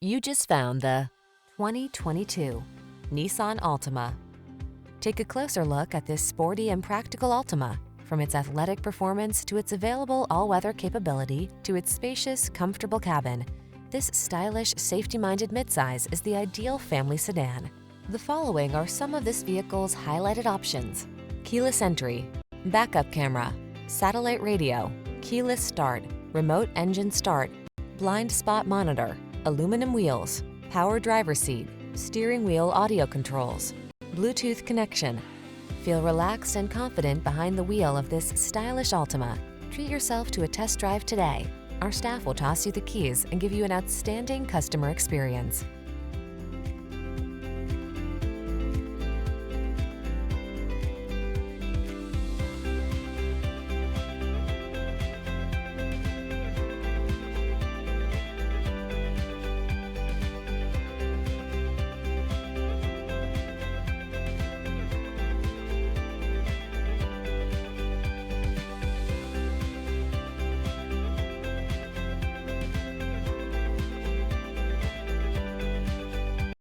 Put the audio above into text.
You just found the 2022 Nissan Altima. Take a closer look at this sporty and practical Altima. From its athletic performance to its available all-weather capability to its spacious, comfortable cabin, this stylish, safety-minded midsize is the ideal family sedan. The following are some of this vehicle's highlighted options: keyless entry, backup camera, satellite radio, keyless start, remote engine start, blind spot monitor, aluminum wheels, power driver's seat, steering wheel audio controls, Bluetooth connection. Feel relaxed and confident behind the wheel of this stylish Altima. Treat yourself to a test drive today. Our staff will toss you the keys and give you an outstanding customer experience.